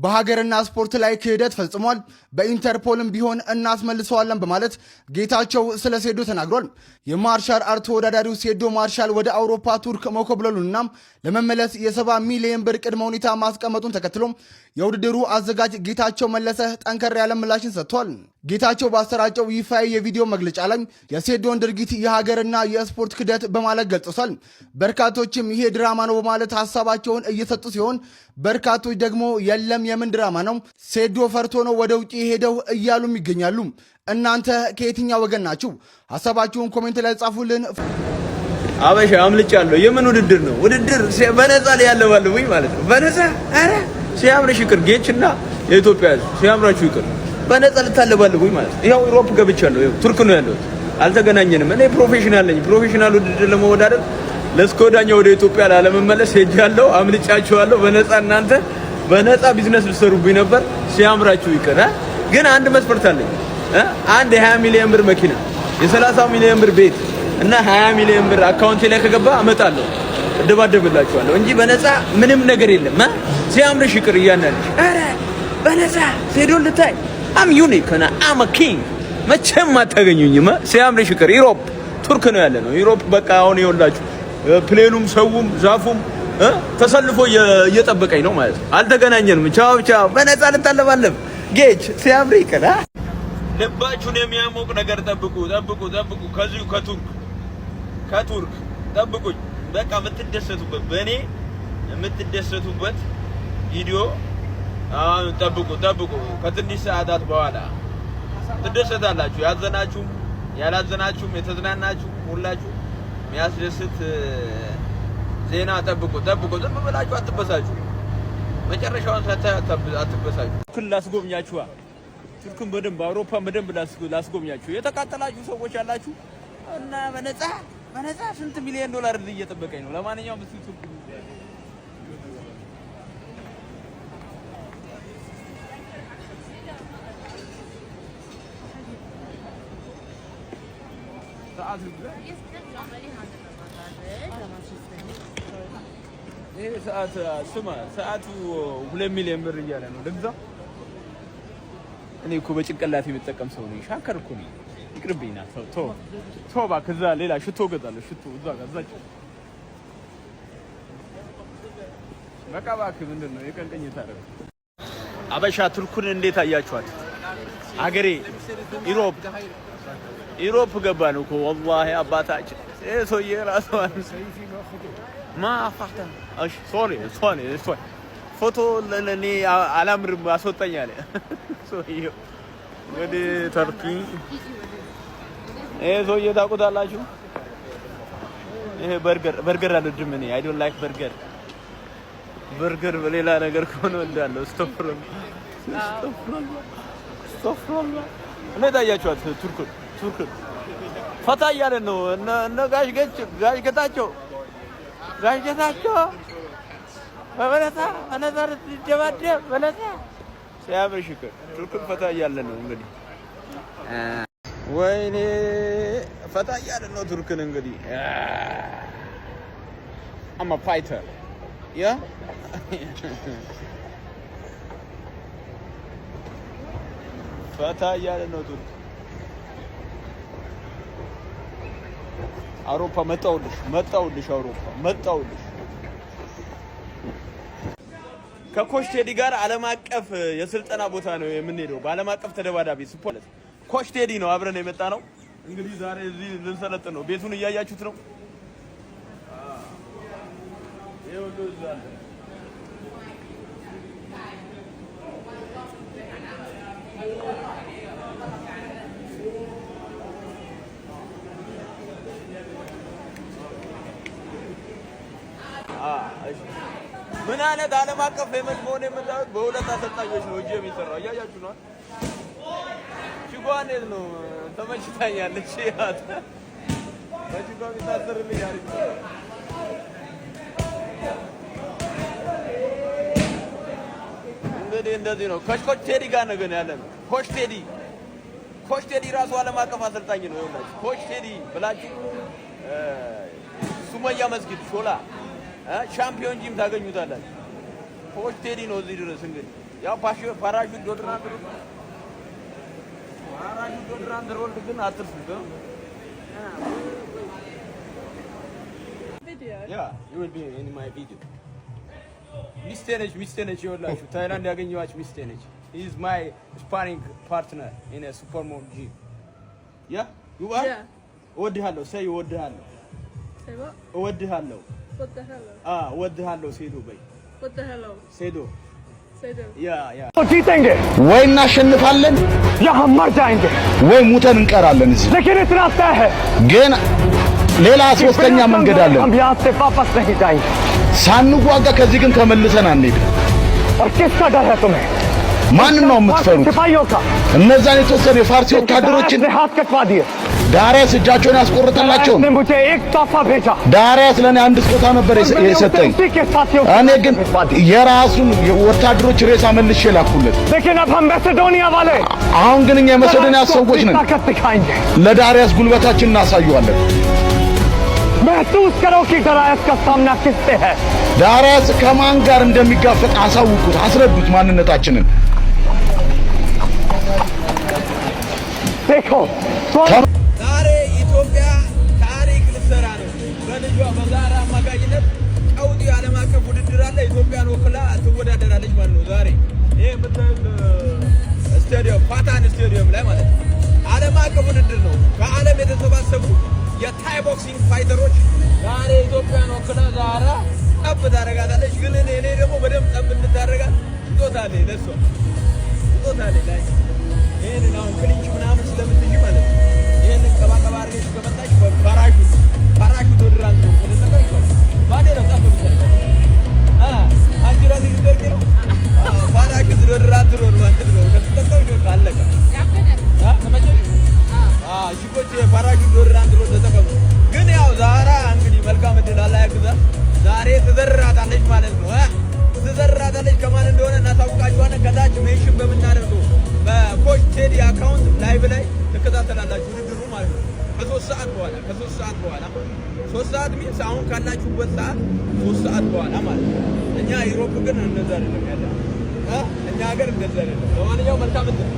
በሀገርና ስፖርት ላይ ክህደት ፈጽሟል፣ በኢንተርፖልም ቢሆን እናስመልሰዋለን በማለት ጌታቸው ስለ ሴዶ ተናግሯል። የማርሻል አርት ተወዳዳሪው ሴዶ ማርሻል ወደ አውሮፓ ቱርክ መኮብለሉና ለመመለስ የ70 ሚሊዮን ብር ቅድመ ሁኔታ ማስቀመጡን ተከትሎ የውድድሩ አዘጋጅ ጌታቸው መለሰ ጠንከር ያለ ምላሽን ሰጥቷል። ጌታቸው ባሰራጨው ይፋዊ የቪዲዮ መግለጫ ላይ የሴዶን ድርጊት የሀገርና የስፖርት ክህደት በማለት ገልጾታል። በርካቶችም ይሄ ድራማ ነው በማለት ሀሳባቸውን እየሰጡ ሲሆን በርካቶች ደግሞ የለም የምን ድራማ ነው ሴዶ ፈርቶ ነው ወደ ውጪ ሄደው እያሉም ይገኛሉ። እናንተ ከየትኛው ወገን ናችሁ? ሀሳባችሁን ኮሜንት ላይ ጻፉልን። አበሻ አምልጫለሁ። የምን ውድድር ነው? ውድድር በነፃ ላይ ያለው ወይ ማለት ነው። በነፃ አረ ሲያምርሽ ይቅር ጌችና የኢትዮጵያ ሲያምራችሁ ይቅር በነፃ ልታለባለቡኝ ማለት ነው። ያው ዩሮፕ ገብቻለሁ። ያው ቱርክ ነው ያለሁት። አልተገናኘንም። እኔ ፕሮፌሽናል ነኝ። ፕሮፌሽናል ውድድር ለመወዳደር ለስኮዳኛ ወደ ኢትዮጵያ ላለመመለስ ሄጃለሁ። አምልጫችኋለሁ። በነፃ እናንተ በነፃ ቢዝነስ ልትሰሩብኝ ነበር። ሲያምራችሁ ይቅር። ግን አንድ መስፈርት አለኝ። አንድ የ20 ሚሊዮን ብር መኪና የ30 ሚሊዮን ብር ቤት እና 20 ሚሊዮን ብር አካውንቴ ላይ ከገባ አመጣለሁ፣ እደባደብላችኋለሁ እንጂ በነፃ ምንም ነገር የለም። ሲያምርሽ ይቅር እያናለሽ አረ በነፃ ሴዶን ልታይ አም ዩኒክ እና አም ኪንግ መቼም አታገኙኝም። ሲያምርሽ ይቅር ዩሮፕ ቱርክ ነው ያለ ነው። ዩሮፕ በቃ አሁን ይኸውላችሁ ፕሌኑም ሰውም ዛፉም ተሰልፎ እየጠበቀኝ ነው ማለት ነው። አልተገናኘንም። ቻው ቻው። በነፃ ልታለባለብ ጌች ሲያምር ይቅር። ልባችሁን የሚያሞቅ ነገር ጠብቁ ጠብቁ ጠብቁ። ከዚሁ ከቱርክ ጠብቁኝ። በቃ የምትደሰቱበት በእኔ የምትደሰቱበት ቪዲዮ አሁን ጠብቁ። ከትንሽ ሰዓታት በኋላ ትደሰታላችሁ። ያዘናችሁም ያላዘናችሁም የተዝናናችሁ ሁላችሁ የሚያስደስት ዜና ጠብቁ። ዝም ብላችሁ አትበሳጩ። መጨረሻውን አትበሳጩ። ቱርክን ላስጎብኛችኋ። ቱርክን በደንብ አውሮፓን በደንብ ላስጎብኛችሁ። የተቃጠላችሁ ሰዎች ያላችሁ እና በነፃ ስንት ሚሊዮን ዶላር እየጠበቀኝ ነው። ለማንኛውም እስኪ ቱርክ ሰዓቱ 2 ሚሊዮን ብር እያለ ነው። ልግዛ እኔ እኮ በጭንቅላት የምጠቀም ሰው ነኝ። ሻከር እኮ ነኝ። ይቅርብኝና ተው እባክህ። እዛ ሌላ ሽቶ እገዛለሁ። ሽቶ እዛ ጋር እዛች በቃ እባክህ። ምንድን ነው የቀን ቅኝት አደረገ? አበሻ ቱርኩን እንዴት አያችኋት? አገሬ ዩሮፕ ገባን እኮ ወላሂ አባታችን። ሰውዬ ራሱ ማፋታ ሶሪ ፎቶ ለኔ አላምርም አስወጣኝ አለ ሰውዬው ወደ ተርኪ። ሰውዬ ታውቁታላችሁ? ይሄ በርገር አልወድም እኔ። አይ ዶንት ላይክ በርገር በሌላ ነገር ከሆነ እንዳለው ስተፍሮል እንዴት አያችኋት? ቱርክ ፈታ እያለ ነው። እነ ጋሽ ጌታቸው በበለታ አነዛር ሲደባደብ በለታ ሲያምርሽ ይቅር። ቱርክን ፈታ እያለ ነው እንግዲህ። ወይኔ ፈታ እያለ ነው ቱርክን እንግዲህ። አማ ፋይተር ያ ፈታ እያለ ነው ቱርክ። አውሮፓ መጣውልሽ አውሮፓ መጣውልሽ። ከኮች ቴዲ ጋር ዓለም አቀፍ የስልጠና ቦታ ነው የምንሄደው። በዓለም አቀፍ ተደባዳቢ ስፖርት ኮች ቴዲ ነው አብረን የመጣ ነው። እንግዲህ ዛሬ እዚህ ልንሰለጥን ነው። ቤቱን እያያችሁት ነው። ምን አይነት ዓለም አቀፍ ፌመስ መሆን የምታዩት በሁለት አሰልጣኞች ነው እጄ የሚሰራው። እያያችሁ ነው። ቺጓኔት ነው ተመችታኛለች። ያት በቺጓ ቢታሰርልኝ አሪፍ ነው። እንግዲህ እንደዚህ ነው። ከኮች ቴዲ ጋር ነው ግን ያለነው። ኮች ቴዲ ራሱ ዓለም አቀፍ አሰልጣኝ ነው። ይኸውላችሁ ኮች ቴዲ ብላችሁ ሱመያ መስጊድ ሾላ ሻምፒዮን ጂም ታገኙታላችሁ። ኮች ቴዲ ነው እዚህ ድረስ እንግዲህ ያው ፓራሹት ዶድራንት ሮል ግን አትርፉት። Yeah, you will be in my video. Mr. Nech, ይኸውላችሁ ታይላንድ ያገኘኋችሁ Mr. Nech. He is my sparring partner in a supermom gym. Yeah, you are? Yeah. እወድሃለሁ, say እወድሃለሁ. Say what? እወድሃለሁ. What the hell? እወድሃለሁ ሴዶ በይ. What the hell? ሴዶ. Yeah. तो जीतेंगे ወይ እናሸንፋለን या हम मर जाएंगे ወይ ሙተን እንቀራለን እዚህ लेकिन इतना तय है ግን ሌላ ሶስተኛ መንገድ አለ हम यहाँ से वापस नहीं जाएंगे ሳንዋጋ ከዚህ ግን ተመልሰን አንሄድ और किसका डर है तुम्हें ማን ነው የምትፈሩት सिपाहियों का እነዛን የተወሰኑ የፋርሲ ወታደሮችን हाथ कटवा दिए ዳሪያስ እጃቸውን ያስቆርጠላቸው ने मुझे एक तोहफा भेजा ዳሪያስ ለኔ አንድ ስጦታ ነበር የሰጠኝ እኔ ግን የራሱን ወታደሮች ሬሳ መልሼ ላኩለት लेकिन अब हम मैसेडोनिया वाले አሁን ግን እኛ መሰዶኒያ ሰዎች ነን ለዳሪያስ ጉልበታችን እናሳየዋለን महसूस करो कि डारियस का सामना किससे है ዳሪያስ ከማን ጋር እንደሚጋፈጥ አሳውቁት አስረዱት ማንነታችንን देखो ዛሬ ኢትዮጵያ ታሪክ ልትሰራ ነው በልጇ በዛራ አማካኝነት ቀውጢ ዓለም አቀፍ ውድድር አለ ኢትዮጵያን ወክላ ትወዳደራለች ማለት ነው ዛሬ ይሄ የምታዩት ስታዲየም ፓታን ስታዲየም ላይ ማለት ነው ዓለም አቀፍ ውድድር ነው ከዓለም የተሰባሰቡ የታይ ቦክሲንግ ፋይተሮች ዛሬ ኢትዮጵያን ወክላ ዛራ ጠብ ታደርጋታለች ግን እኔ ደግሞ በደንብ ጠብ እንድታደርጋት ስጦታለች ለሷ ስጦታለች ላይ ይሄንን አሁን ክሊንች ምናምን ስለምትይዥ ማለት ነው ይሄንን ቀባቀባ አድርገሽ ከመጣሽ ፓራሹት ዶድራንት ነው ስለተቀበልሽ ባዴ ነው ጠብ ብቻ አንቺ ራስሽ ልትወርቂ ነው ፓራሹት ዶድራንት ነው ማለት ነው ከተጠቀምሽ ካለቀ ተመቸሽ ሽኮች ፓራሹት ዶድራንት ነው ተጠቀሙ ግን ያው ዛራ እንግዲህ መልካም እድል አላ ያግዛት ዛሬ ትዘራታለች ማለት ነው ትዘራታለች ከማን እንደሆነ እናሳውቃችኋለን ከታች ሜንሽን በምናደርገው በኮች ቴዲ አካውንት ላይቭ ላይ ተከታተላላችሁ ውድድሩ ማለት ነው ከ3 ሰዓት በኋላ 3 ሰዓት ሚንስ አሁን ካላችሁበት ሰዓት 3 ሰዓት በኋላ ማለት ነው እኛ ዩሮፕ ግን እንደዛ አይደለም ያለው እኛ ሀገር እንደዛ አይደለም ለማንኛውም መልካም እድል